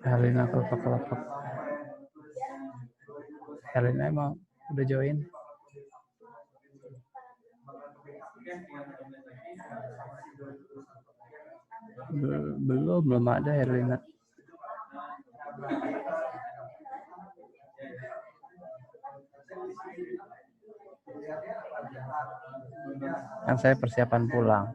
Herlina kelopak-kelopak. Herlina emang udah join? Belum ada Herlina. Kan saya persiapan pulang.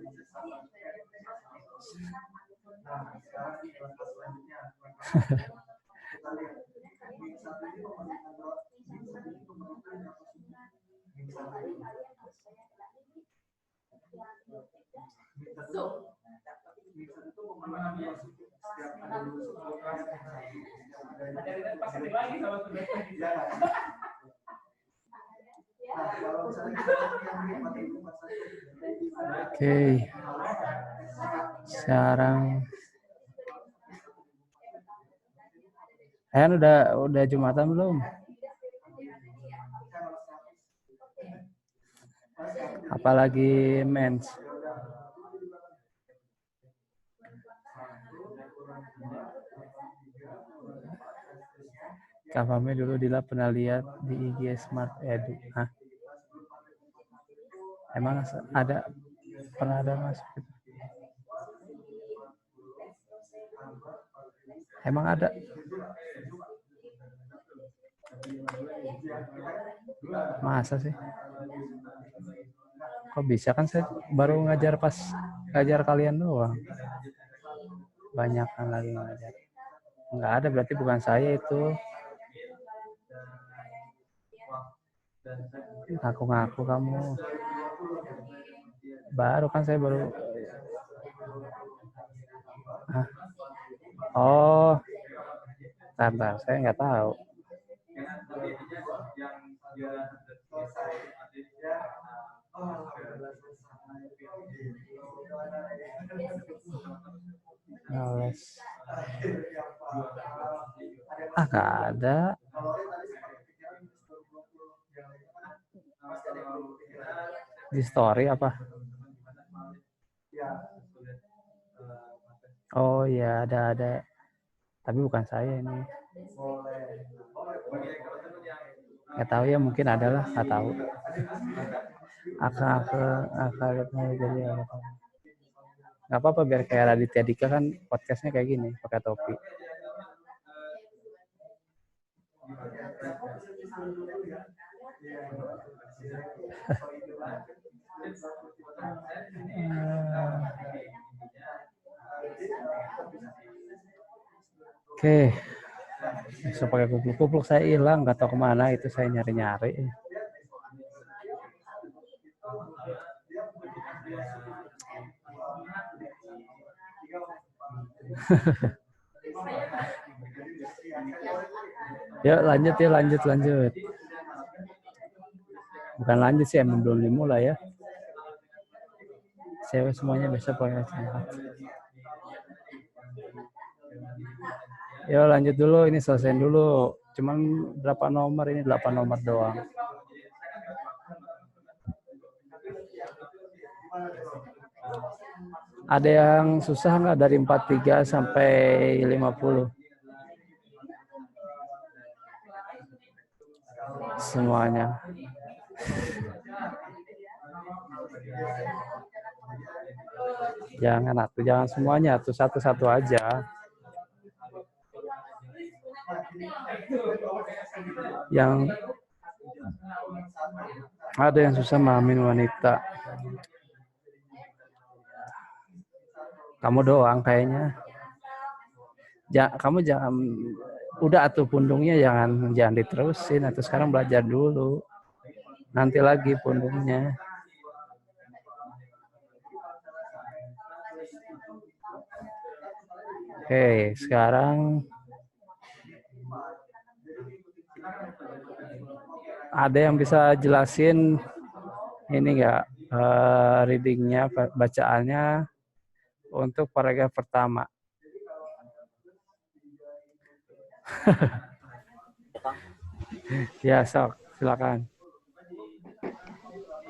Oke. Sekarang Ayan udah Jumatan belum? Apalagi mens. Kak Fahmi dulu Dila pernah lihat di IG Smart Edu. Hah? Emang ada pernah ada masuk gitu? Emang ada? Masa sih? Kok bisa, kan saya baru ngajar pas ngajar kalian doang. Banyak kan lagi ngajar. Enggak ada, berarti bukan saya itu. Ngaku-ngaku kamu. Baru kan saya baru. Hah? Oh. Bentar, saya nggak tahu. Males. Nggak ada. Di story apa? Oh iya, ada. Tapi bukan saya ini. Nggak tahu ya, mungkin adalah, nggak tahu. Akal jadi apa? Nggak apa-apa, biar kayak Raditya Dika kan podcastnya kayak gini, pakai topi. Oke. Besok pakai kupluk saya hilang, nggak tahu kemana, itu saya nyari-nyari. Ya lanjut. Bukan lanjut sih, emang belum dimulai ya. Saya semuanya besok pakai sehat. Yo lanjut dulu, ini selesai dulu. Cuman berapa nomor ini? 8 nomor doang. Ada yang susah nggak dari 43 sampai 50? Semuanya. Jangan semuanya, tuh satu-satu aja. Yang ada yang susah memahamin wanita. Kamu doang kayaknya. Kamu jangan, udah atuh pundungnya jangan diterusin, atau sekarang belajar dulu. Nanti lagi pundungnya. Oke, sekarang ada yang bisa jelasin ini nggak, readingnya, bacaannya untuk paragraf pertama? Ya, sok, silakan.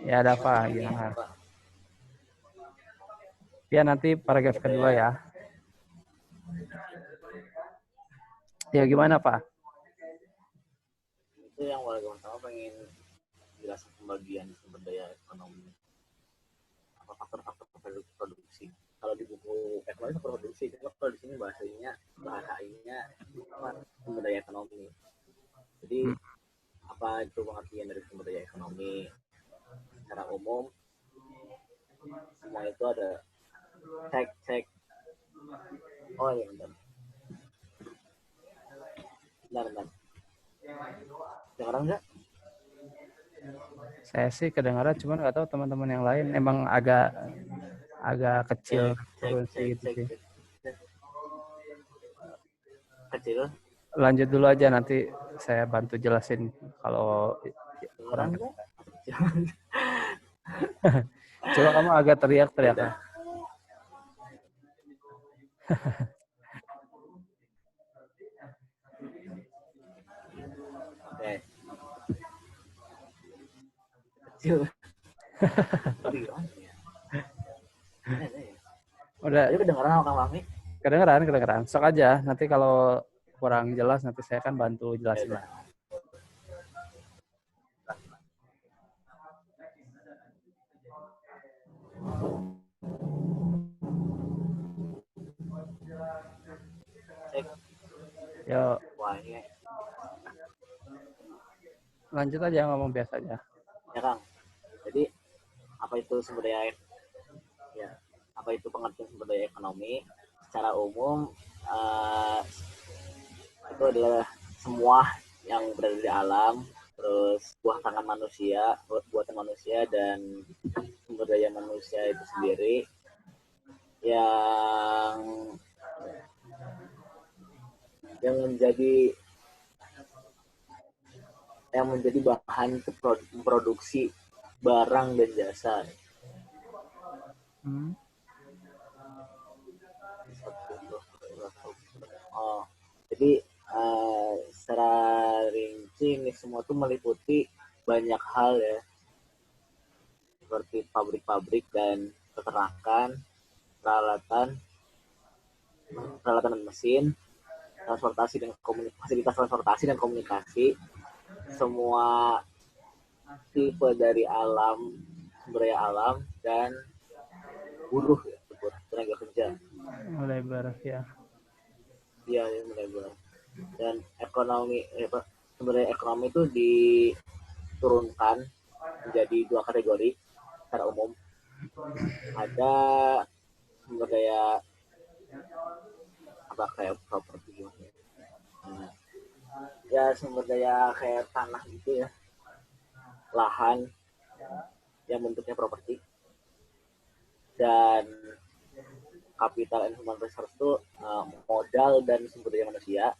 Ya ada apa? Ini Gimana? apa? Ya nanti paragraf kedua ya. Ya gimana Pak? Itu yang pertama pengen jelasin pembagian sumber daya ekonomi, apa faktor-faktor produksi. Kalau di buku ekonomi produksi, kalau di sini bahasanya apa, sumber daya ekonomi. Jadi apa itu pengertian dari sumber daya ekonomi? Secara umum semua itu ada cek. Oh iya bentar. Sekarang enggak? Saya sih kedengaran, cuman nggak tahu teman-teman yang lain. Emang agak kecil frekuensi gitu sih. Kecil. Lanjut dulu aja, nanti saya bantu jelasin kalau kurang. Kedengaran enggak? Coba kamu agak teriak-teriak. Beda. Oke. Kecil. Udah Ayo kedengaran sama Kang Fahmi? kedengeran. Sok aja. Nanti kalau kurang jelas nanti saya kan bantu jelasin Beda. lah. Cek. Yuk, Wah ini lanjut aja ngomong biasa aja. ya Kang. Jadi apa itu sumber daya, ya apa itu pengertian sumber daya ekonomi? Secara umum itu adalah semua yang berada di alam, terus buatan manusia dan sumber daya manusia itu sendiri yang menjadi bahan produksi barang dan jasa. Oh, jadi secara rinci ini semua tuh meliputi banyak hal ya, seperti pabrik-pabrik dan peternakan, peralatan dan mesin, fasilitas transportasi dan komunikasi, semua tipe dari alam, sumber daya alam, dan buruh ya, tenaga kerja. Mulai beres ya. Iya, mulai buruh. Dan sumber daya ekonomi itu diturunkan menjadi 2 kategori secara umum. Ada sumber daya apa kayak properti gitu. Ya sumber daya kayak tanah gitu ya, lahan yang bentuknya properti, dan capital and human resource itu modal dan sumber daya manusia.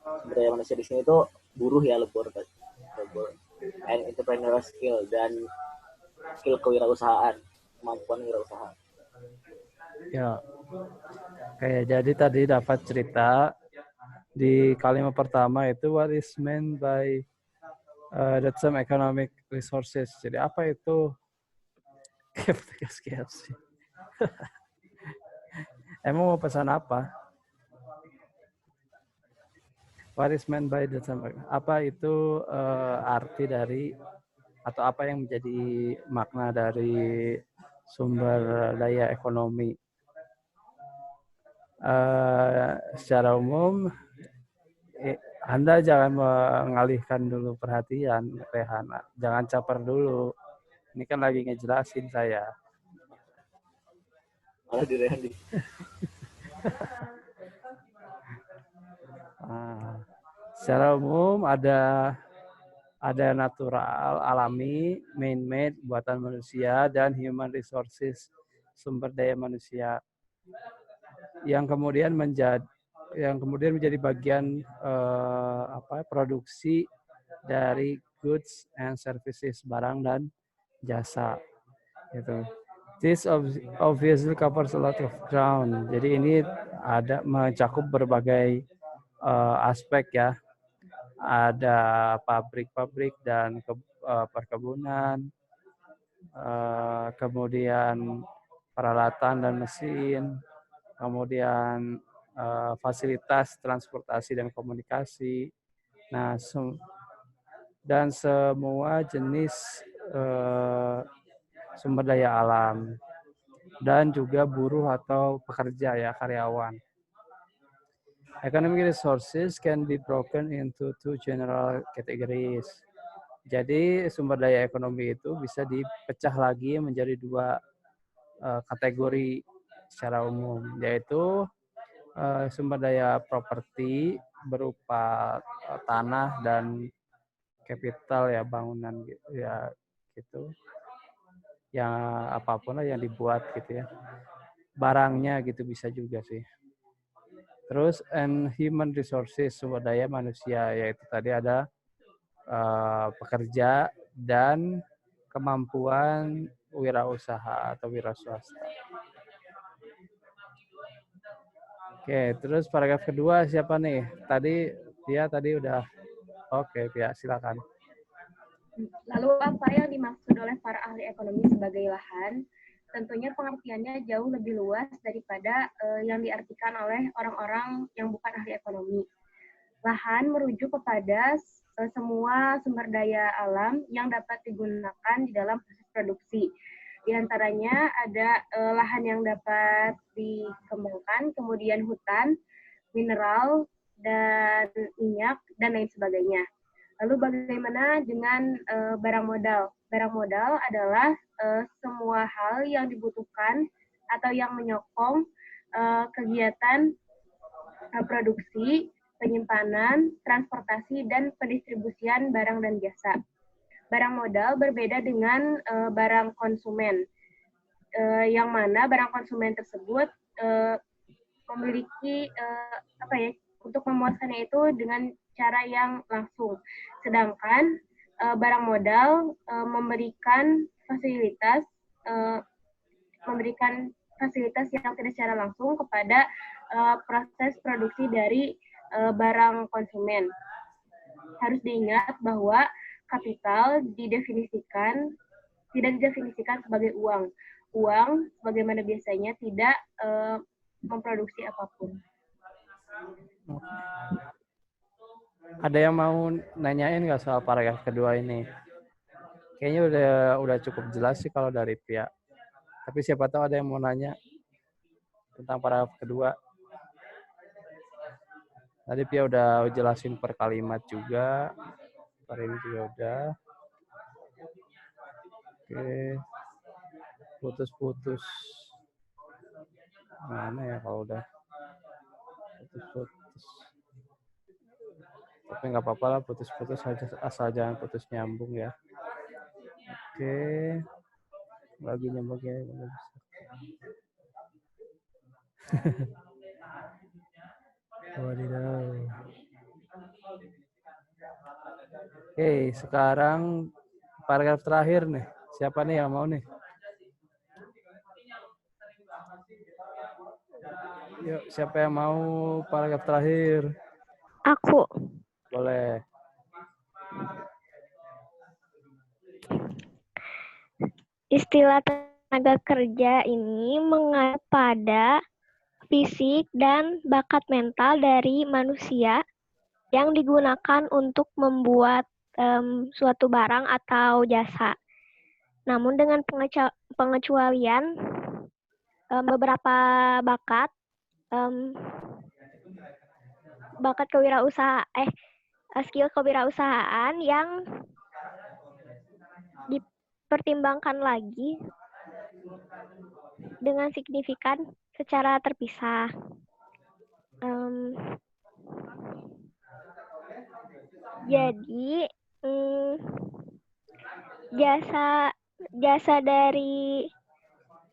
Sumber daya manusia di sini tuh buruh ya, lebur and entrepreneurial skill dan skill kewirausahaan, kemampuan wirausaha. Ya. Oke, jadi tadi dapat cerita di kalimat pertama itu what is meant by the term economic resources. Jadi apa itu KFC? Emang mau pesan apa? What is meant by the term? Apa itu arti dari atau apa yang menjadi makna dari sumber daya ekonomi? Secara umum Anda jangan mengalihkan dulu perhatian, Rehana. Jangan caper dulu. Ini kan lagi ngejelasin saya. Malah di Randy. Secara umum ada natural, alami, man-made, buatan manusia, dan human resources, sumber daya manusia, yang kemudian menjadi bagian produksi dari goods and services, barang dan jasa. Gitu. This obviously covers a lot of ground. Jadi ini ada mencakup berbagai aspek ya. ada pabrik-pabrik dan perkebunan, kemudian peralatan dan mesin, kemudian fasilitas transportasi dan komunikasi. Nah, dan semua jenis sumber daya alam dan juga buruh atau pekerja ya, karyawan. Economic resources can be broken into two general categories. Jadi sumber daya ekonomi itu bisa dipecah lagi menjadi dua kategori secara umum, yaitu sumber daya properti berupa tanah dan kapital ya, bangunan ya gitu. Yang apapun lah yang dibuat gitu ya. Barangnya gitu bisa juga sih. Terus and human resources, sumber daya manusia, yaitu tadi ada pekerja dan kemampuan wirausaha atau wira swasta. Oke, terus paragraf kedua siapa nih? Tadi udah. Oke, Pia, silakan. Lalu apa yang dimaksud oleh para ahli ekonomi sebagai lahan? Tentunya pengertiannya jauh lebih luas daripada yang diartikan oleh orang-orang yang bukan ahli ekonomi. Lahan merujuk kepada semua sumber daya alam yang dapat digunakan di dalam proses produksi. Di antaranya ada lahan yang dapat dikembangkan, kemudian hutan, mineral, dan minyak, dan lain sebagainya. Lalu bagaimana dengan barang modal? Barang modal adalah semua hal yang dibutuhkan atau yang menyokong kegiatan produksi, penyimpanan, transportasi, dan pendistribusian barang dan jasa. Barang modal berbeda dengan barang konsumen, yang mana barang konsumen tersebut memiliki untuk memuaskannya itu dengan cara yang langsung. Sedangkan barang modal memberikan fasilitas yang tidak secara langsung kepada proses produksi dari barang konsumen. Harus diingat bahwa kapital tidak didefinisikan sebagai uang. Uang, sebagaimana biasanya, tidak memproduksi apapun. Ada yang mau nanyain nggak soal paragraf kedua ini? Kayaknya udah cukup jelas sih kalau dari Pia. Tapi siapa tahu ada yang mau nanya tentang paragraf kedua. Tadi Pia udah jelasin per kalimat juga. Per ini juga udah. Oke. Putus-putus. Mana ya kalau udah putus-putus. Tapi nggak apa-apa lah, putus-putus asal jangan putus nyambung ya. Oke. Lagi nyambung ya. Wadidaw. Oke, sekarang paragraf terakhir nih. Siapa nih yang mau nih? Yuk, siapa yang mau paragraf terakhir? Aku. Boleh. Istilah tenaga kerja ini mengacu pada fisik dan bakat mental dari manusia yang digunakan untuk membuat suatu barang atau jasa. Namun dengan pengecualian beberapa bakat skill kewirausahaan yang dipertimbangkan lagi dengan signifikan secara terpisah. Jadi jasa dari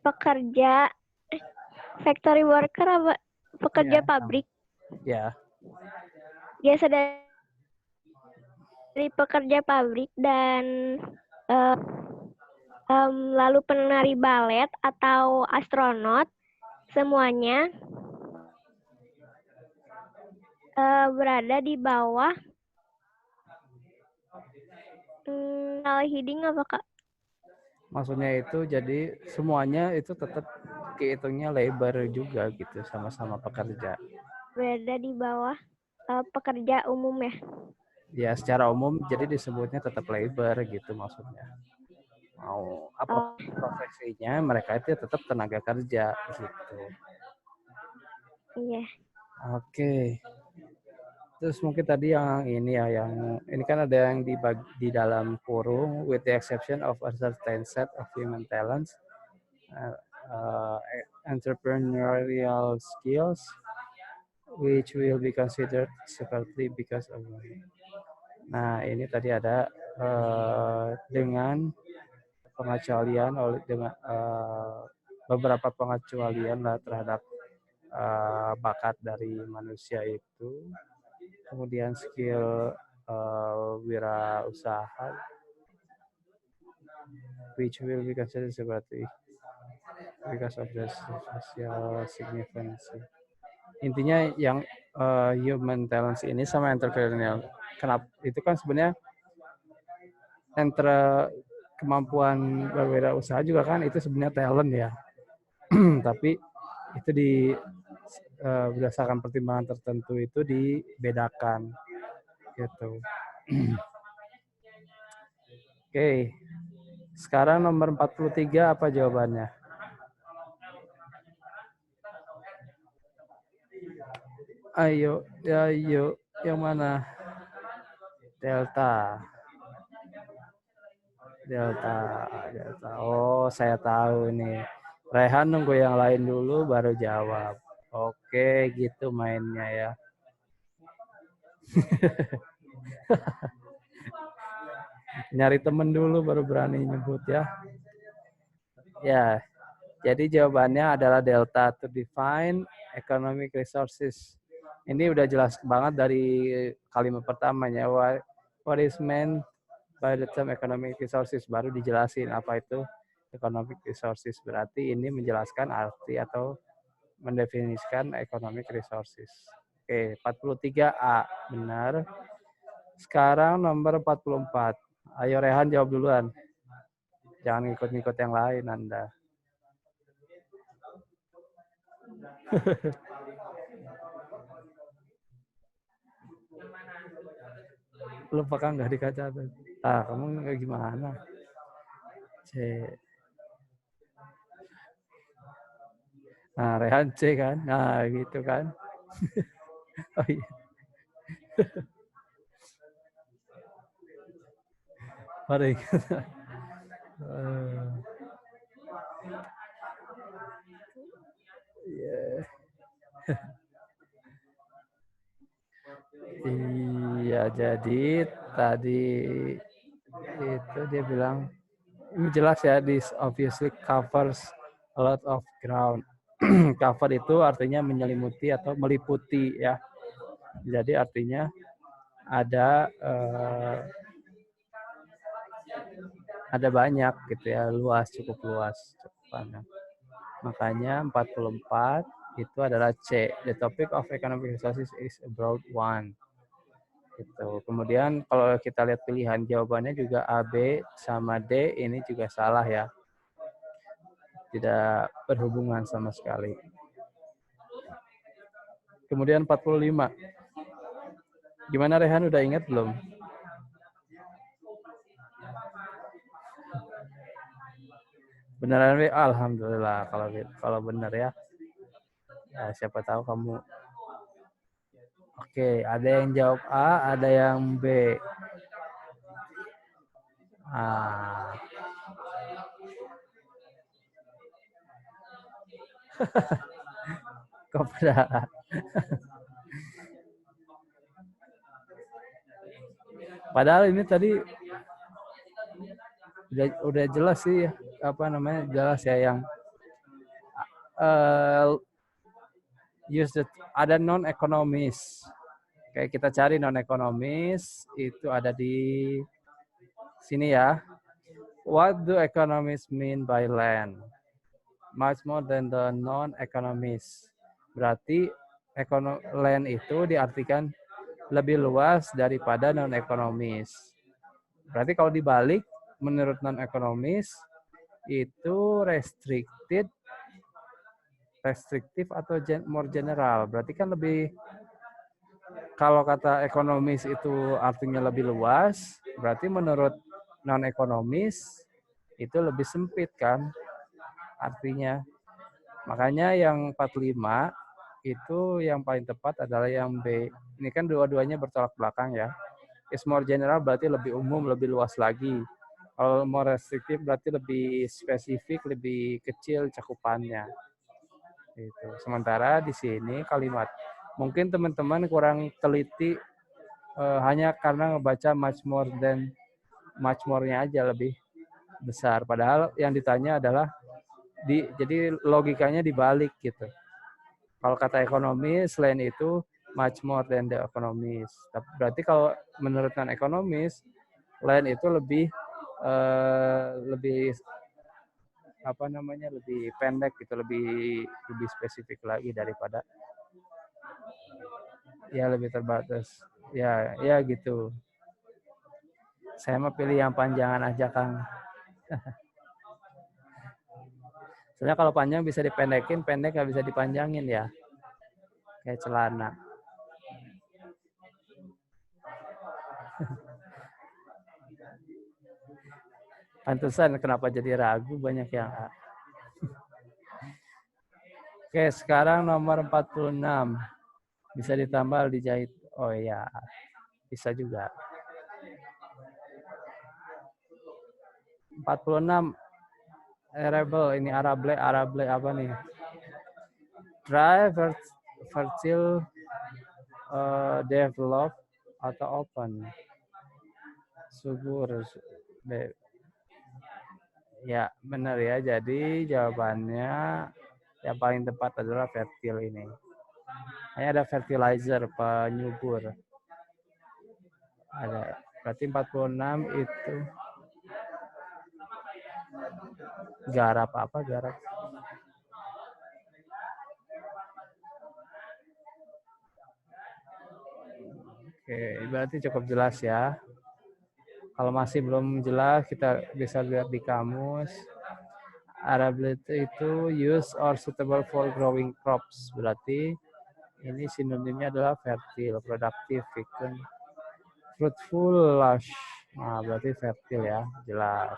pekerja factory worker apa pekerja pabrik. Ya. Jasa dari pekerja pabrik dan lalu penari balet atau astronot, semuanya berada di bawah Kalau heading apa, Kak? Maksudnya itu jadi semuanya itu tetap kehitungnya labor juga gitu, sama-sama pekerja. Berada di bawah pekerja umum ya? Ya secara umum jadi disebutnya tetap labor gitu maksudnya. Mau apa Oh, profesinya mereka itu tetap tenaga kerja gitu. iya. Oke. Terus mungkin tadi yang ini ya, yang ini kan ada yang di dalam kurung, with the exception of a certain set of human talents, uh, uh, entrepreneurial skills, which will be considered separately because of. Nah ini tadi ada dengan pengecualian oleh dengan beberapa pengecualian lah terhadap bakat dari manusia itu. Kemudian skill wirausaha, which will be considered seperti because of the social significance. Intinya yang human talents ini sama entrepreneurial. Kenapa? Itu kan sebenarnya entre kemampuan berwirausaha juga kan itu sebenarnya talent ya. Tapi itu berdasarkan pertimbangan tertentu itu dibedakan gitu. Oke. Sekarang nomor 43 apa jawabannya? Ayo, yang mana? Delta. Oh, saya tahu nih. Rehan nunggu yang lain dulu baru jawab. Oke, gitu mainnya ya. Nyari temen dulu baru berani nyebut ya. Ya, jadi jawabannya adalah delta, to define economic resources. Ini udah jelas banget dari kalimat pertamanya. What is meant by the term economic resources? Baru dijelasin apa itu economic resources. Berarti ini menjelaskan arti atau mendefinisikan economic resources. Oke, 43A benar. Sekarang nomor 44. Ayo Rehan jawab duluan. Jangan ngikut-ngikut yang lain Anda. Lupa kan nggak dikaca tuh. Ah, kamu nggak gimana? C. Nah, Rehan C kan? Nah, gitu kan? Oh iya. Mari. Iya, jadi tadi itu dia bilang ini jelas ya, this obviously covers a lot of ground. Cover itu artinya menyelimuti atau meliputi ya. Jadi artinya ada banyak gitu ya, luas, cukup luas, cukup banyak. Makanya 44 itu adalah C. The topic of economic resources is a broad one. Gitu. Kemudian kalau kita lihat pilihan jawabannya juga A, B, sama D ini juga salah ya. Tidak berhubungan sama sekali. Kemudian 45. Gimana Rehan, udah ingat belum? Beneran, alhamdulillah kalau benar ya. Ya, siapa tahu kamu. Oke, ada yang jawab A, ada yang B. Ah. Kopra. Padahal ini tadi udah jelas sih apa namanya, jelas ya yang use the, ada non ekonomis. Kayak kita cari non ekonomis itu ada di sini ya. What do economists mean by land? Much more than the non economists. Berarti land itu diartikan lebih luas daripada non ekonomis. Berarti kalau dibalik, menurut non-ekonomis, itu restriktif atau more general. Berarti kan lebih, kalau kata ekonomis itu artinya lebih luas, berarti menurut non-ekonomis itu lebih sempit kan artinya. Makanya yang 45 itu yang paling tepat adalah yang B. Ini kan dua-duanya bertolak belakang ya. Is more general berarti lebih umum, lebih luas lagi. Kalau more restriktif berarti lebih spesifik, lebih kecil cakupannya. Itu. Sementara di sini kalimat mungkin teman-teman kurang teliti hanya karena ngebaca much more-nya aja lebih besar. Padahal yang ditanya adalah jadi logikanya dibalik gitu. Kalau kata ekonomis, selain itu much more than the economist. Berarti kalau menurut non ekonomis, lain itu lebih lebih pendek gitu, lebih spesifik lagi daripada ya lebih terbatas. Ya gitu. Saya mau pilih yang panjangan aja, Kang. Soalnya kalau panjang bisa dipendekin, pendek nggak bisa dipanjangin ya. Kayak celana. Pantesan kenapa jadi ragu banyak yang A. Oke, sekarang nomor 46. Bisa ditambal dijahit. Oh iya, bisa juga. 46 arable, ini arable apa nih? Dry, fertile, develop, atau open. Subur. Ya, benar ya. Jadi jawabannya yang paling tepat adalah fertile ini. Hanya ada fertilizer, penyubur. Ada. Berarti 46 itu garap apa? Garap. Oke, berarti cukup jelas ya. Kalau masih belum jelas, kita bisa lihat di kamus. Arability itu use or suitable for growing crops. Berarti ini sinonimnya adalah fertile, productive, fecund, fruitful, lush. Nah, berarti fertile ya, jelas.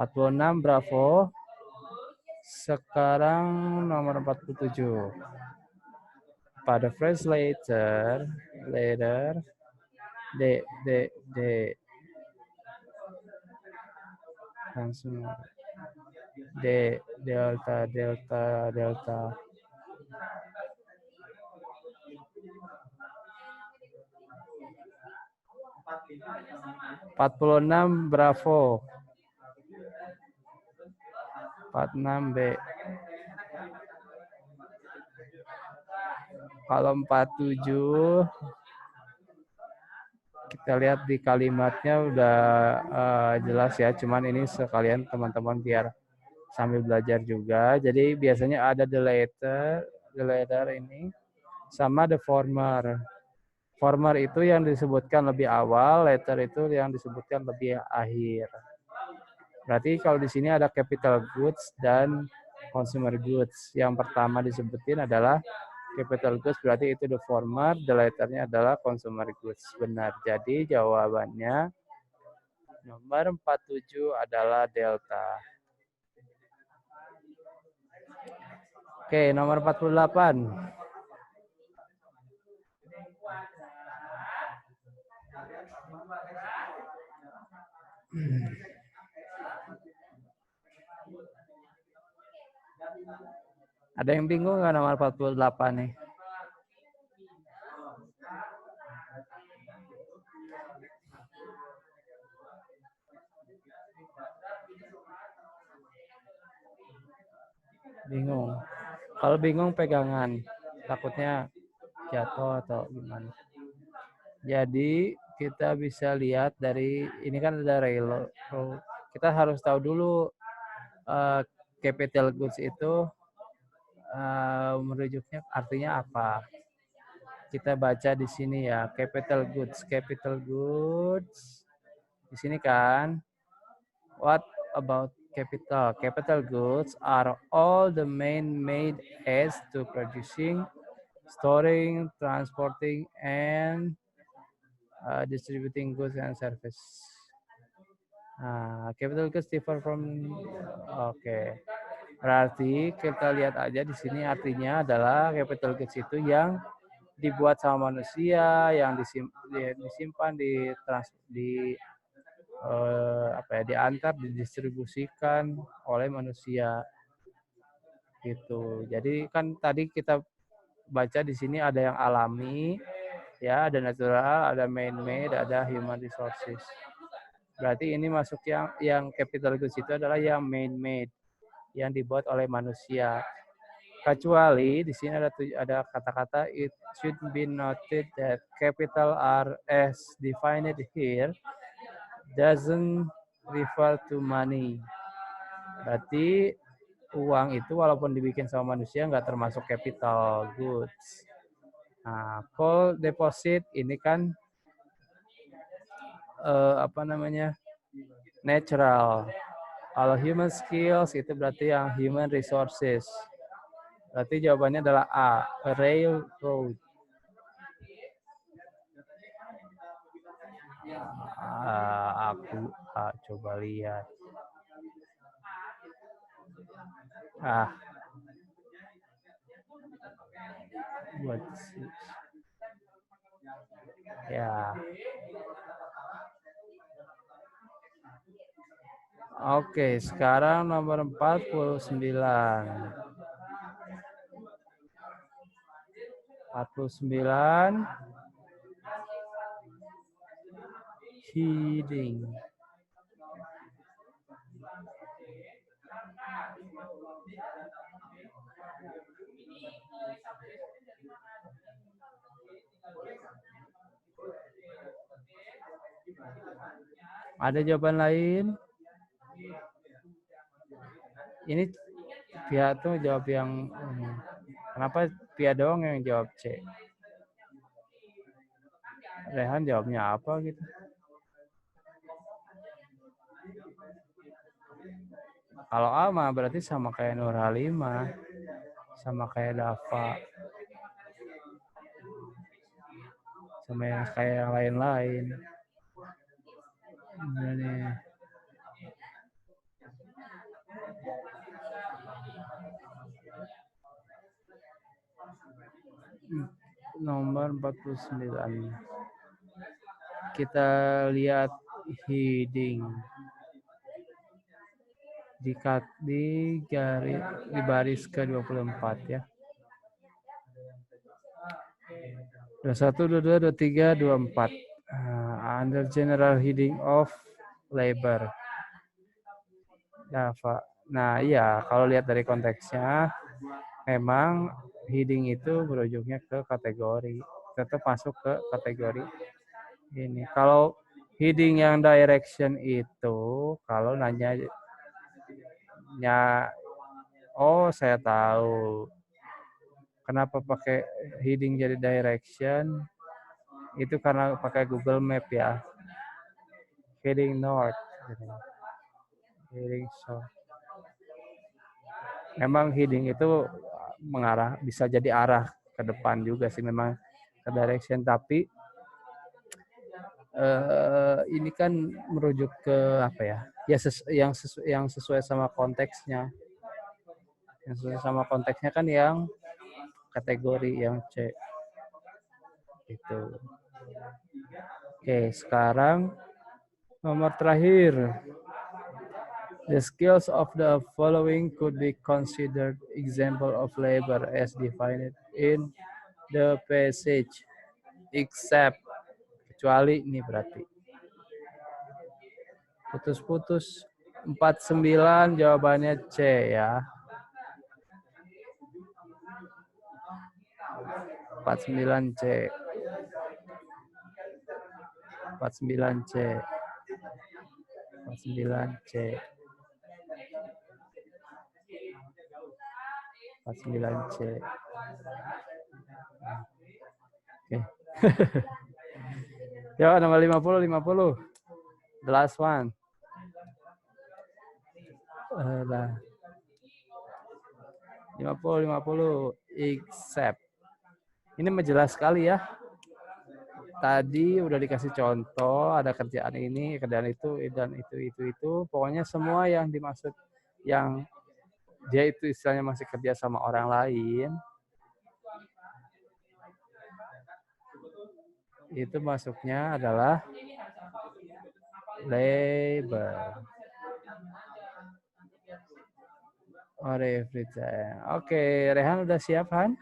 46, bravo. Sekarang nomor 47. Pada phrase later, D langsung delta 46 bravo 46 B. Kalau 47 kita lihat di kalimatnya udah jelas ya, cuman ini sekalian teman-teman biar sambil belajar juga. Jadi biasanya ada the later ini sama the former. Former itu yang disebutkan lebih awal, later itu yang disebutkan lebih akhir. Berarti kalau di sini ada capital goods dan consumer goods. Yang pertama disebutin adalah capital goods, berarti itu the former, the later-nya adalah consumer goods. Benar. Jadi jawabannya nomor 47 adalah delta. Oke, nomor 48. Ada yang bingung nggak nomor 48 nih? Bingung. Kalau bingung pegangan, takutnya jatuh atau gimana. Jadi kita bisa lihat dari ini kan ada railroad. Kita harus tahu dulu capital goods itu merujuknya artinya apa. Kita baca di sini ya, capital goods. Capital goods Di sini kan, what about capital? Capital goods are all the main made aids to producing, storing, transporting, and distributing goods and service. Nah, capital goods differ from oke. Berarti kita lihat aja di sini artinya adalah capital goods itu yang dibuat sama manusia, yang disimpan, diantar, didistribusikan oleh manusia gitu. Jadi kan tadi kita baca di sini ada yang alami, ya, ada natural, ada man-made, ada human resources. Berarti ini masuk yang capital goods itu adalah yang man-made, yang dibuat oleh manusia. Kecuali di sini ada kata-kata it should be noted that capital are as defined here doesn't refer to money. Berarti uang itu walaupun dibikin sama manusia nggak termasuk capital goods. Nah, cold deposit ini kan natural. Kalau human skills itu berarti yang human resources. Berarti jawabannya adalah A, railroad. Aku coba lihat. Buat ya. Oke, sekarang nomor 49. 49. Heating. Ada jawaban lain? Ini Pia tuh jawab yang kenapa Pia doang yang jawab C? Rehan jawabnya apa gitu? Kalau A mah berarti sama kayak Nur Halimah, sama kayak Dava, sama yang kayak yang lain-lain. Ini nomor 49. Kita lihat heading. Di baris ke-24 ya. 21, 22, 23, 24. Under general heading of labor. Nah, iya, kalau lihat dari konteksnya, memang heading itu berujungnya ke kategori. Tetap masuk ke kategori ini. Kalau heading yang direction itu, kalau nanya, oh saya tahu. Kenapa pakai heading jadi direction? Itu karena pakai Google Map ya. Heading north. Heading south. Memang heading itu mengarah, bisa jadi arah ke depan juga sih memang ke direction, tapi ini kan merujuk ke apa ya? Ya yang sesuai sama konteksnya. Yang sesuai sama konteksnya kan yang kategori yang C. Itu. Oke, sekarang nomor terakhir. The skills of the following could be considered example of labor as defined in the passage, except, kecuali ini berarti. Putus-putus. 49 jawabannya C ya. 49C. 49C. 49C. 49C. Oke. Ya, nomor 50. The last one. Lah. 50 accept. Ini menjelas sekali ya. Tadi udah dikasih contoh, ada kerjaan ini, kerjaan itu, dan itu. Pokoknya semua yang dimaksud, yang dia itu istilahnya masih kerja sama orang lain, itu masuknya adalah labor. Or every time. Oke, Rehan udah siap, Han?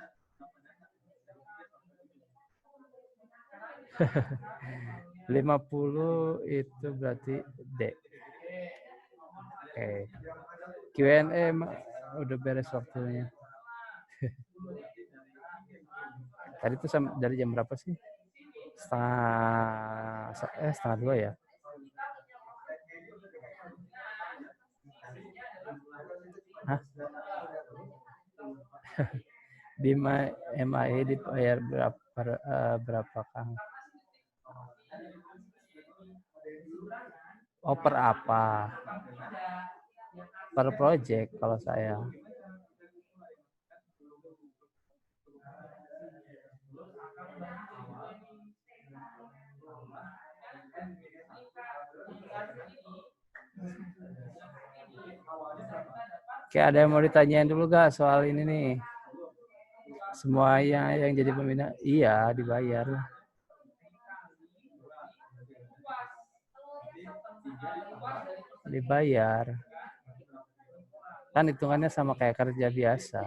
50 itu berarti D. Oke. Q&A udah beres waktunya. Tadi itu dari jam berapa sih? Setengah 2 ya? Hah? Di MIE dibayar berapa Kang? Oh, per apa? Per project kalau saya. Oke, ada yang mau ditanyain dulu gak soal ini nih? Semua yang jadi pembina, iya dibayar. Dibayar. Kan hitungannya sama kayak kerja biasa.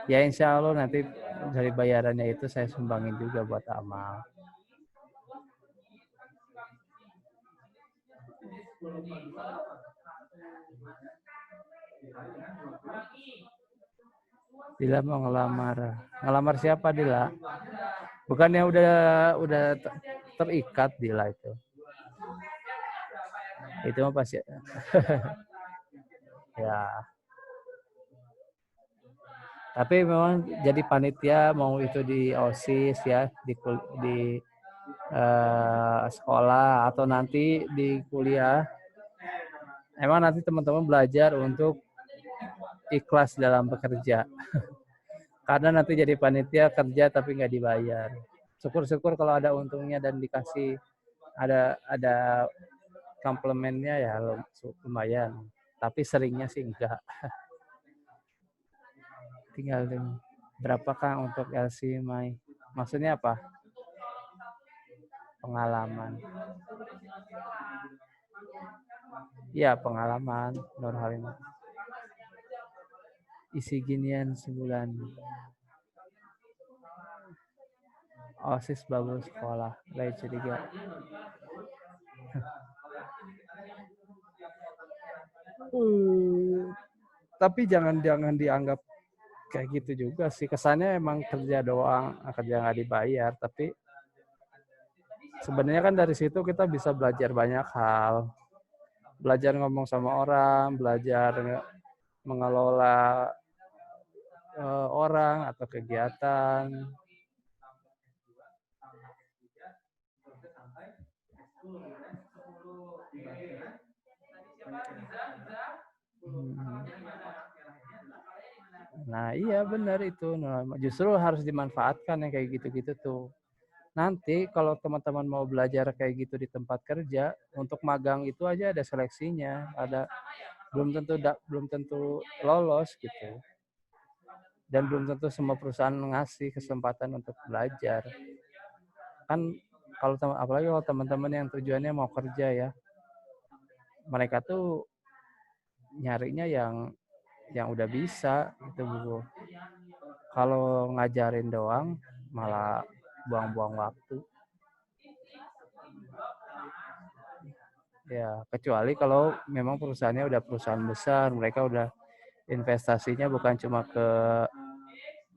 Ya insya Allah nanti dari bayarannya itu saya sumbangin juga buat amal. Dila mau ngelamar. Ngelamar siapa Dila? Bukannya udah terikat Dila itu. Itu mah pasti. Ya. Tapi memang jadi panitia mau itu di OSIS ya, di sekolah atau nanti di kuliah. Emang nanti teman-teman belajar untuk ikhlas dalam bekerja. Karena nanti jadi panitia kerja tapi nggak dibayar. Syukur-syukur kalau ada untungnya dan dikasih ada komplemennya ya lumayan. Tapi seringnya sih enggak. Tinggal berapa Kang untuk LC Mai? Maksudnya apa? Pengalaman. Iya, pengalaman Nur Halimah. Isi ginian sebulan. OSIS bubble sekolah. Lain curiga. Tapi jangan dianggap kayak gitu juga sih. Kesannya emang kerja doang, kerja nggak dibayar. Tapi sebenarnya kan dari situ kita bisa belajar banyak hal. Belajar ngomong sama orang, belajar mengelola orang atau kegiatan. Nah iya benar itu. Justru harus dimanfaatkan yang kayak gitu-gitu tuh. Nanti kalau teman-teman mau belajar kayak gitu di tempat kerja, untuk magang itu aja ada seleksinya, belum tentu lolos gitu. Dan belum tentu semua perusahaan ngasih kesempatan untuk belajar. Kan apalagi kalau teman-teman yang tujuannya mau kerja ya, mereka tuh nyarinya yang udah bisa gitu Bu. Kalau ngajarin doang malah buang-buang waktu. Ya, kecuali kalau memang perusahaannya udah perusahaan besar, mereka udah investasinya bukan cuma ke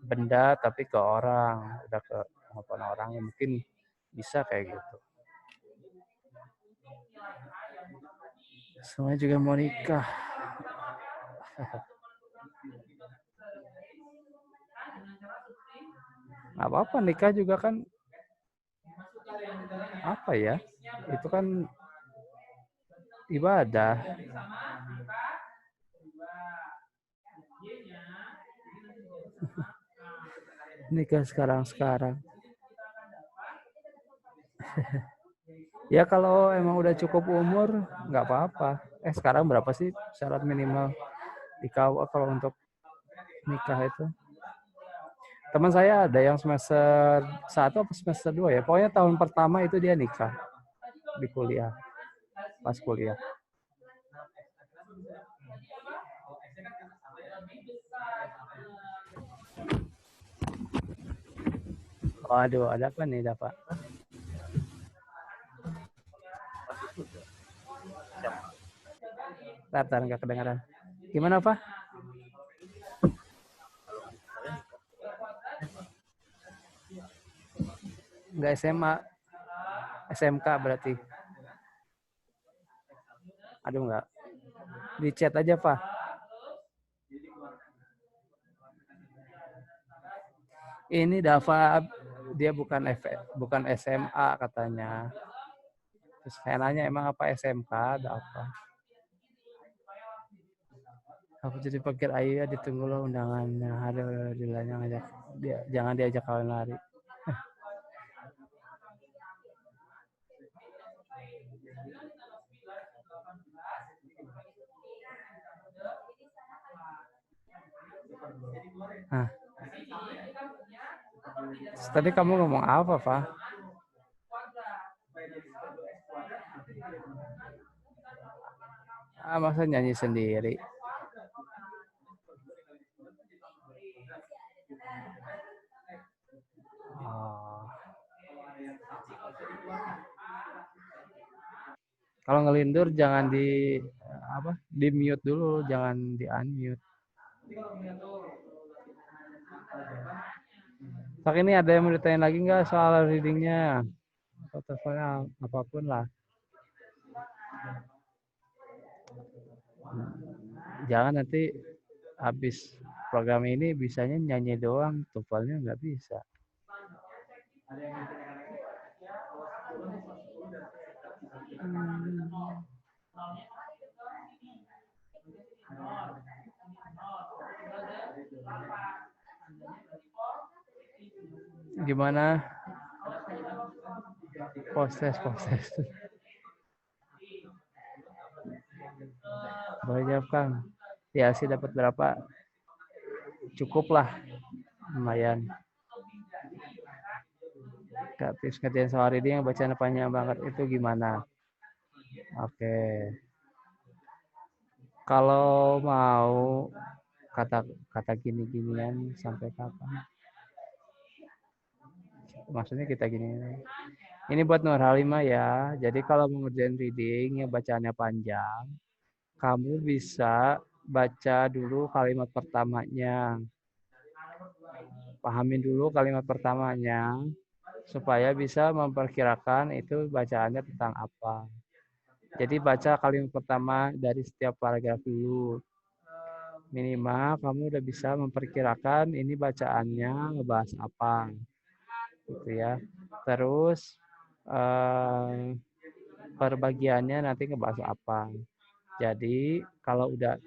benda tapi ke orang, udah ke kemampuan orangnya mungkin bisa kayak gitu. Semuanya juga mau nikah. Nggak apa-apa, nikah juga kan apa ya? Itu kan ibadah. Nikah sekarang-sekarang. Ya kalau emang udah cukup umur, nggak apa-apa. Sekarang berapa sih syarat minimal di KUA kalau untuk nikah itu? Teman saya ada yang semester 1 atau semester 2 ya. Pokoknya tahun pertama itu dia nikah di kuliah, pas kuliah. Waduh, ada apa nih, Pak? Masih sudah SMA. Tar, nggak kedengaran. Gimana, Pak? Nggak SMA, SMK berarti. Aduh, nggak. Di chat aja, Pak. Ini Dava, dia bukan SMA katanya. Terus saya nanya, emang apa SMK? Ada apa? Aku jadi pikir ayo ya ditunggu lo undangannya. Aduh, dilanya ngajak dia, jangan diajak kawan lari. Nah, tadi kamu ngomong apa, Pak? Masa nyanyi sendiri? Oh. Kalau ngelindur jangan di mute dulu, jangan di unmute. Pak, ini ada yang mau ditanyain lagi nggak soal readingnya? Atau teleponnya, apapun lah. Jangan nanti habis program ini bisanya nyanyi doang, tuvalnya nggak bisa. Gimana? Proses. Boleh jawab, Kang. Ya sih dapat berapa? Cukup lah, lumayan. Kak, tips ngerjain soal reading yang bacaan panjang banget itu gimana? Oke. Kalau mau kata gini-ginian sampai kapan? Maksudnya kita gini. Ini buat Nur Halimah ya. Jadi kalau mau ngerjain reading yang bacaannya panjang, kamu bisa baca dulu kalimat pertamanya. Pahamin dulu kalimat pertamanya supaya bisa memperkirakan itu bacaannya tentang apa. Jadi baca kalimat pertama dari setiap paragraf dulu. Minimal kamu udah bisa memperkirakan ini bacaannya ngebahas apa. Gitu ya. Terus perbagiannya nanti ngebahas apa. Jadi kalau udah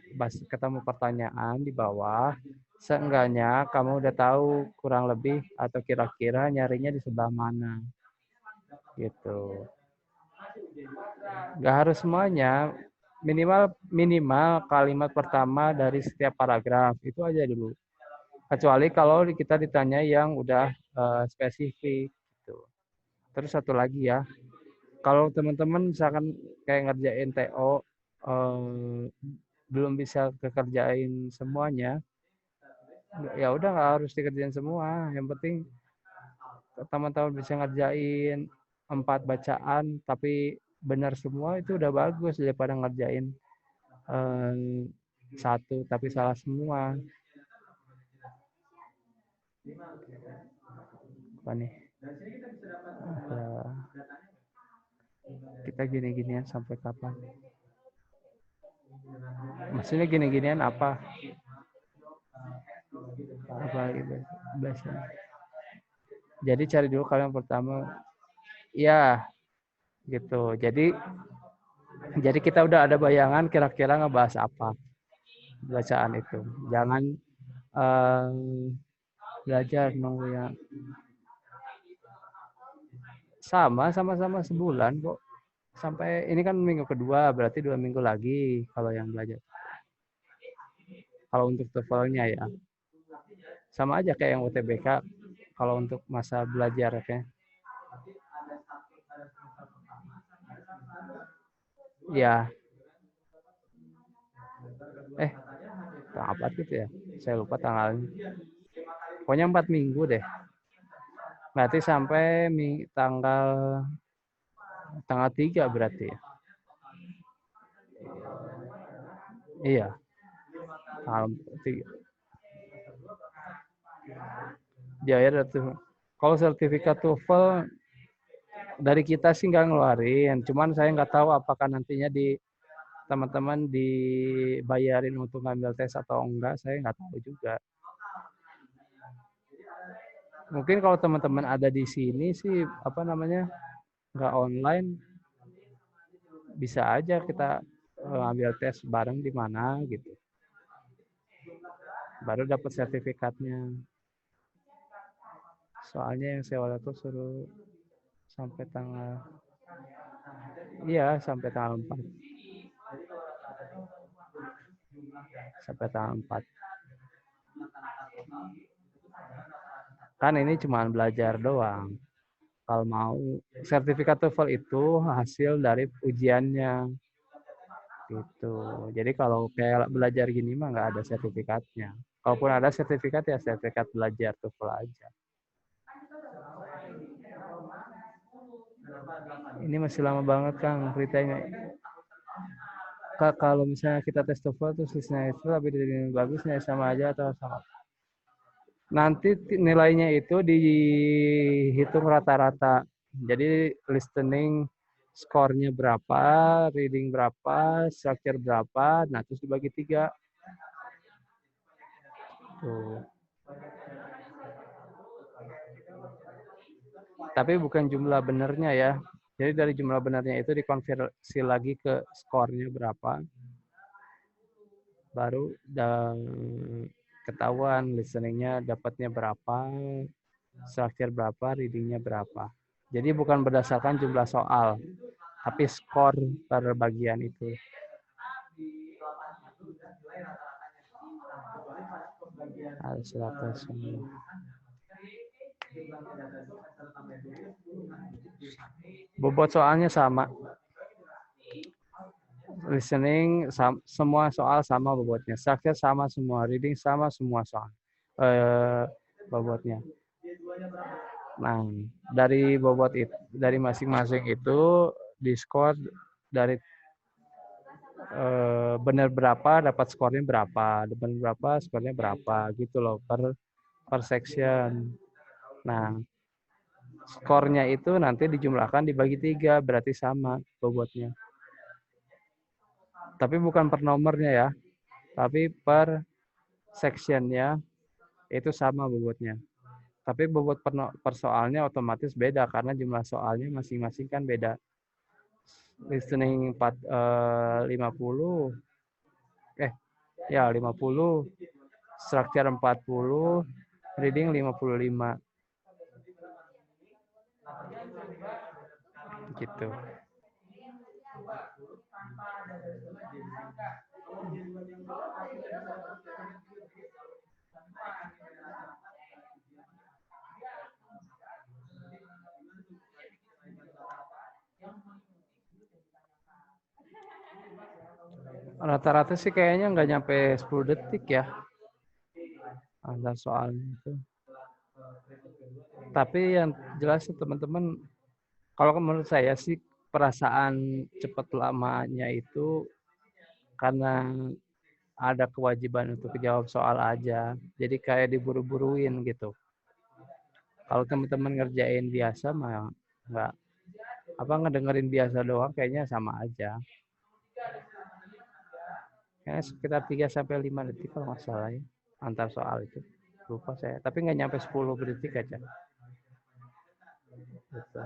ketemu pertanyaan di bawah, seenggaknya kamu udah tahu kurang lebih atau kira-kira nyarinya di sebelah mana. Gitu. Nggak harus semuanya, minimal kalimat pertama dari setiap paragraf itu aja dulu. Kecuali kalau kita ditanya yang udah spesifik. Gitu. Terus satu lagi ya, kalau teman-teman misalkan kayak ngerjain TO belum bisa kekerjain semuanya, ya udah nggak harus dikerjain semua. Yang penting teman-teman bisa ngerjain 4 bacaan tapi benar semua itu udah bagus daripada ngerjain 1 tapi salah semua. Apa nih? Kita gini-ginian sampai kapan? Maksudnya gini-ginian apa? Apa gitu? Biasanya. Jadi cari dulu kalimat pertama. Ya, gitu. Jadi kita udah ada bayangan kira-kira ngebahas apa bacaan itu. Jangan eh, belajar nunggu yang sama-sama sebulan kok. Sampai ini kan minggu kedua, berarti 2 minggu lagi kalau yang belajar. Kalau untuk TOEFL-nya ya. Sama aja kayak yang UTBK kalau untuk masa belajar ya. Ya, tanggal 4 gitu ya. Saya lupa tanggalnya. Pokoknya 4 minggu deh. Berarti sampai tanggal 3 berarti ya. Iya, tanggal 3. Di akhir itu. Kalau sertifikat TOEFL dari kita sih nggak ngeluarin, cuman saya nggak tahu apakah nantinya di teman-teman dibayarin untuk ngambil tes atau enggak, saya nggak tahu juga. Mungkin kalau teman-teman ada di sini sih nggak online, bisa aja kita ambil tes bareng di mana gitu, baru dapat sertifikatnya. Soalnya yang saya waktu itu suruh sampai tanggal sampai tanggal 4. Sampai tanggal 4. Kan ini cuma belajar doang. Kalau mau sertifikat TOEFL itu hasil dari ujiannya gitu. Jadi kalau kayak belajar gini mah nggak ada sertifikatnya. Kalaupun ada sertifikat ya sertifikat belajar TOEFL aja. Ini masih lama banget Kang ceritanya. Kalau misalnya kita tes TOEFL terus listennya itu tapi dari bagusnya sama aja atau sama? Nanti nilainya itu dihitung rata-rata. Jadi listening skornya berapa, reading berapa, structure berapa, nah terus dibagi 3. Tuh. Tapi bukan jumlah benernya ya. Jadi dari jumlah benarnya itu dikonversi lagi ke skornya berapa. Baru ketahuan listeningnya dapatnya berapa, structure berapa, readingnya berapa. Jadi bukan berdasarkan jumlah soal, tapi skor per bagian itu. Harus rata semua. Bobot soalnya sama. Listening semua soal sama bobotnya. Structure sama semua, reading sama semua soal. Bobotnya. Nah, dari bobot itu, dari masing-masing itu diskor dari benar berapa dapat skornya berapa, benar berapa skornya berapa gitu loh per section. Nah, skornya itu nanti dijumlahkan dibagi 3 berarti sama bobotnya. Tapi bukan per nomornya ya, tapi per sectionnya itu sama bobotnya. Tapi bobot per soalnya otomatis beda karena jumlah soalnya masing-masing kan beda. Listening 50, 50, structure 40, reading 55. Gitu. Rata-rata sih kayaknya nggak nyampe 10 detik ya. Ada soalnya itu. Tapi yang jelas teman-teman, kalau menurut saya sih perasaan cepat lamanya itu karena ada kewajiban untuk jawab soal aja. Jadi kayak diburu-buruin gitu. Kalau teman-teman ngerjain biasa mah nggak ngedengerin biasa doang kayaknya sama aja. Kayaknya sekitar 3-5 detik kalau nggak salah ya antar soal itu. Lupa saya, tapi nggak nyampe 10 detik aja. Gitu.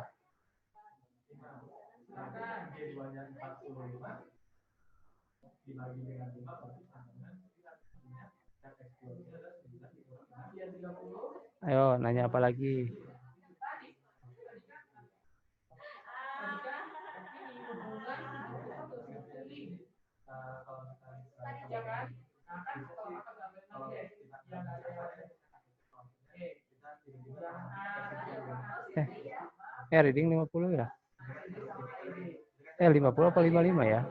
Ayo, nanya apa lagi? Reading 50 ya? 50 apa 55 ya?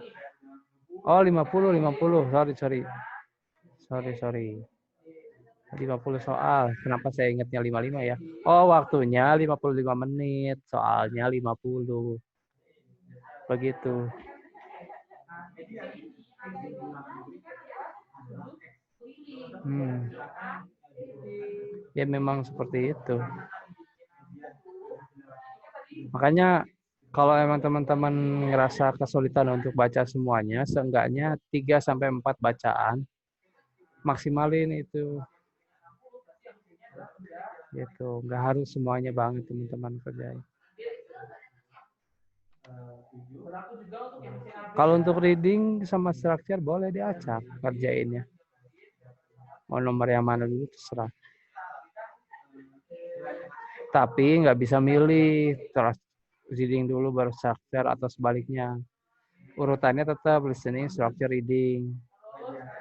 Oh, 50. Sorry. 50 soal. Kenapa saya ingatnya 55 ya? Oh, waktunya 55 menit. Soalnya 50. Begitu. Ya memang seperti itu. Makanya kalau emang teman-teman ngerasa kesulitan untuk baca semuanya, seenggaknya 3-4 bacaan. Maksimalin itu. Gitu. Nggak harus semuanya banget teman-teman kerjain. Kalau untuk reading sama structure boleh diacak kerjainnya. Mau nomor yang mana dulu terserah. Tapi nggak bisa milih terus reading dulu baru structure atau sebaliknya. Urutannya tetap listening, structure, reading.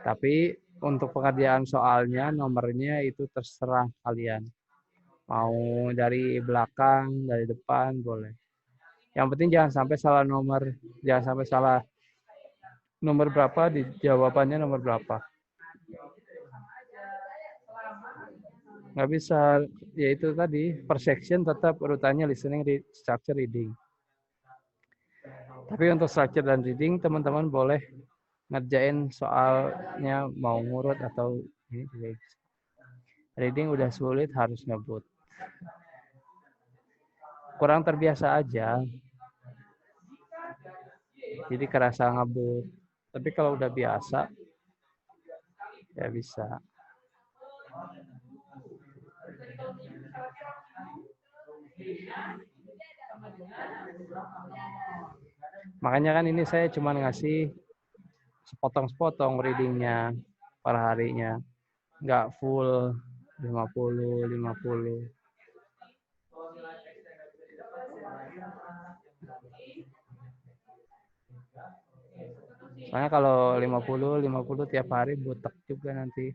Tapi untuk pengerjaan soalnya nomornya itu terserah kalian. Mau dari belakang, dari depan boleh. Yang penting jangan sampai salah nomor, jangan sampai salah nomor berapa di jawabannya nomor berapa. Nggak bisa, yaitu tadi per section tetap urutannya listening, structure, reading. Tapi untuk structure dan reading teman-teman boleh ngerjain soalnya mau ngurut atau ini juga bisa. Reading udah sulit harus ngebut. Kurang terbiasa aja. Jadi kerasa ngebut. Tapi kalau udah biasa ya bisa. Makanya kan ini saya cuma ngasih sepotong-sepotong readingnya per harinya. Nggak full 50. Soalnya kalau 50 tiap hari butek juga nanti.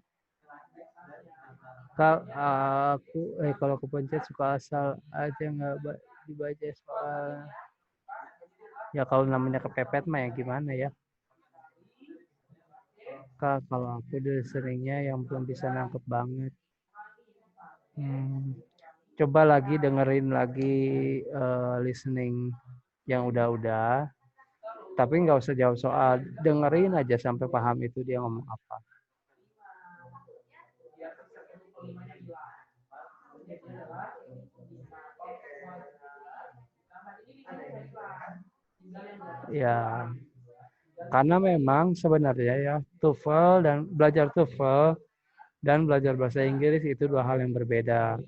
Kalau kepencet suka asal aja nggak dibaca soal. Ya kalau namanya kepepet mah ya gimana ya. Kalau aku udah seringnya yang belum bisa nangkep banget. Coba lagi dengerin lagi listening yang udah. Tapi nggak usah jawab soal. Dengerin aja sampai paham itu dia ngomong apa. Ya, karena memang sebenarnya ya TOEFL dan belajar TOEFL dan belajar bahasa Inggris itu dua hal yang berbeda.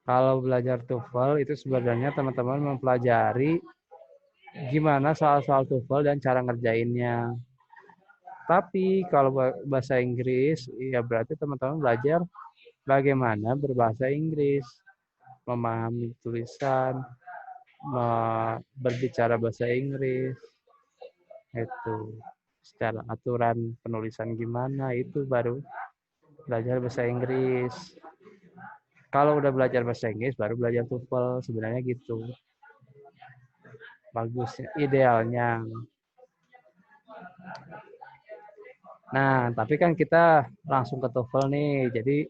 Kalau belajar TOEFL itu sebenarnya teman-teman mempelajari gimana soal-soal TOEFL dan cara ngerjainnya. Tapi kalau bahasa Inggris ya berarti teman-teman belajar bagaimana berbahasa Inggris, memahami tulisan, berbicara bahasa Inggris, itu secara aturan penulisan gimana itu baru belajar bahasa Inggris. Kalau udah belajar bahasa Inggris baru belajar TOEFL sebenarnya gitu. Bagusnya, idealnya. Nah, tapi kan kita langsung ke TOEFL nih, jadi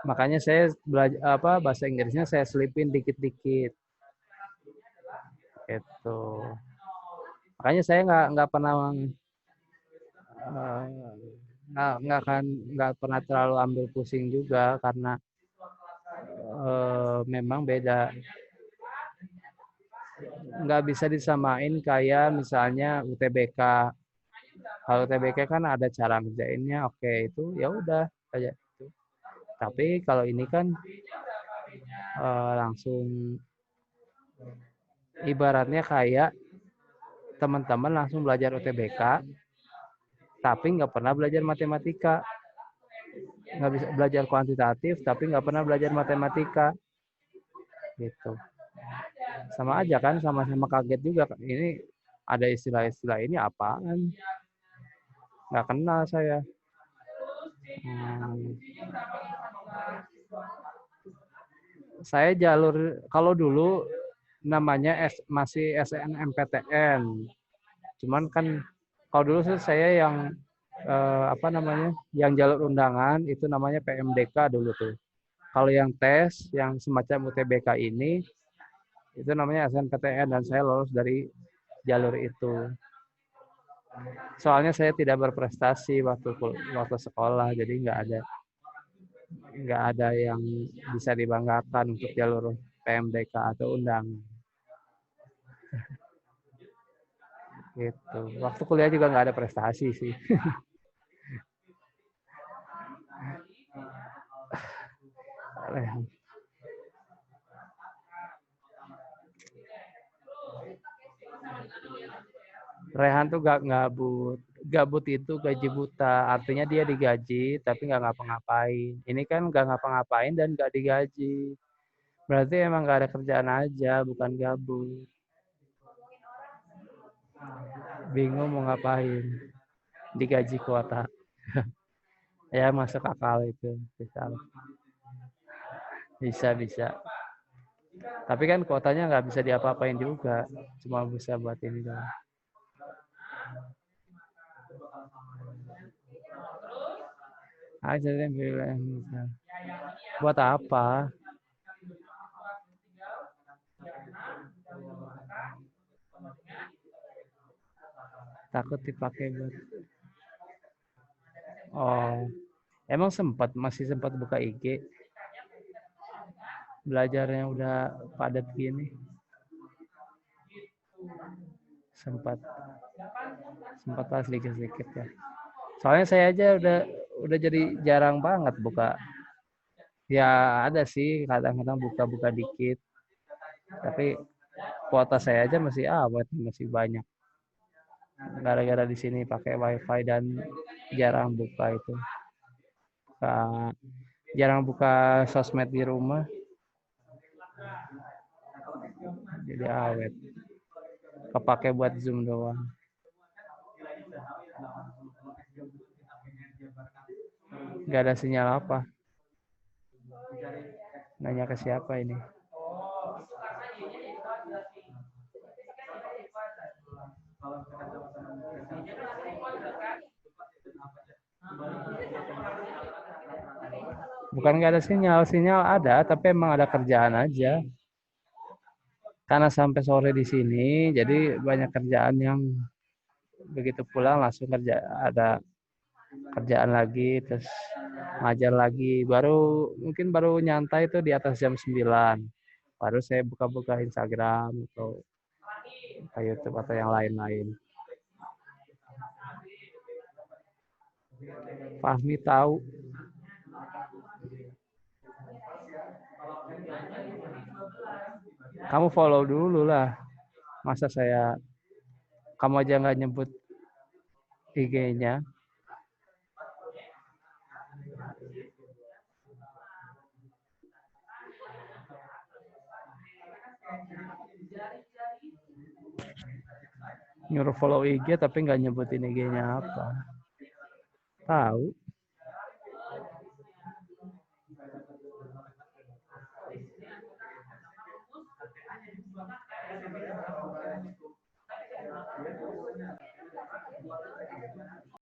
makanya saya belajar bahasa Inggrisnya saya selipin dikit-dikit. Itu. Makanya saya nggak pernah nggak pernah terlalu ambil pusing juga karena memang beda. Nggak bisa disamain kayak misalnya UTBK. Kalau UTBK kan ada cara ngerjainnya, oke itu ya udah aja. Tapi kalau ini kan langsung ibaratnya kayak teman-teman langsung belajar UTBK, tapi nggak pernah belajar matematika, nggak bisa belajar kuantitatif, tapi nggak pernah belajar matematika, gitu. Sama aja kan, sama-sama kaget juga. Ini ada istilah-istilah ini apaan? Nggak kenal saya. Saya jalur, kalau dulu namanya masih SNMPTN. Cuman kan kalau dulu sih saya yang apa namanya, yang jalur undangan itu namanya PMDK dulu tuh. Kalau yang tes yang semacam UTBK ini itu namanya SNPTN dan saya lolos dari jalur itu. Soalnya saya tidak berprestasi waktu sekolah, jadi nggak ada yang bisa dibanggakan untuk jalur PMDK atau undangan. Gitu. Waktu kuliah juga nggak ada prestasi sih. Rehan tuh gak gabut. Gabut itu gaji buta. Artinya dia digaji tapi nggak ngapa-ngapain. Ini kan nggak ngapa-ngapain dan nggak digaji. Berarti emang nggak ada kerjaan aja, bukan gabut. Bingung mau ngapain. Digaji kuota. Ya masuk akal itu. Bisa. Tapi kan kuotanya nggak bisa diapa-apain juga. Cuma bisa buat ini doang. Aja deh bilang buat apa? Takut dipakai buat. Oh, emang masih sempat buka IG. Belajarnya udah padat gini. Sempat lah sedikit-sedikit ya. Soalnya saya aja udah jadi jarang banget buka. Ya ada sih kadang-kadang buka-buka dikit. Tapi kuota saya aja masih awet, masih banyak. Gara-gara di sini pakai wifi dan jarang buka itu. Jarang buka sosmed di rumah. Jadi awet. Kepake buat Zoom doang. Gak ada sinyal apa. Nanya ke siapa ini? Bukan nggak ada sinyal ada, tapi emang ada kerjaan aja. Karena sampai sore di sini, jadi banyak kerjaan yang begitu pulang langsung ada kerjaan lagi, terus ngajar lagi. Mungkin baru nyantai itu di atas jam 9. Baru saya buka-buka Instagram atau YouTube atau yang lain-lain. Fahmi tahu. Kamu follow dulu lah. Masa kamu aja nggak nyebut IG-nya. Nyuruh follow IG tapi nggak nyebutin IG-nya apa. Tahu.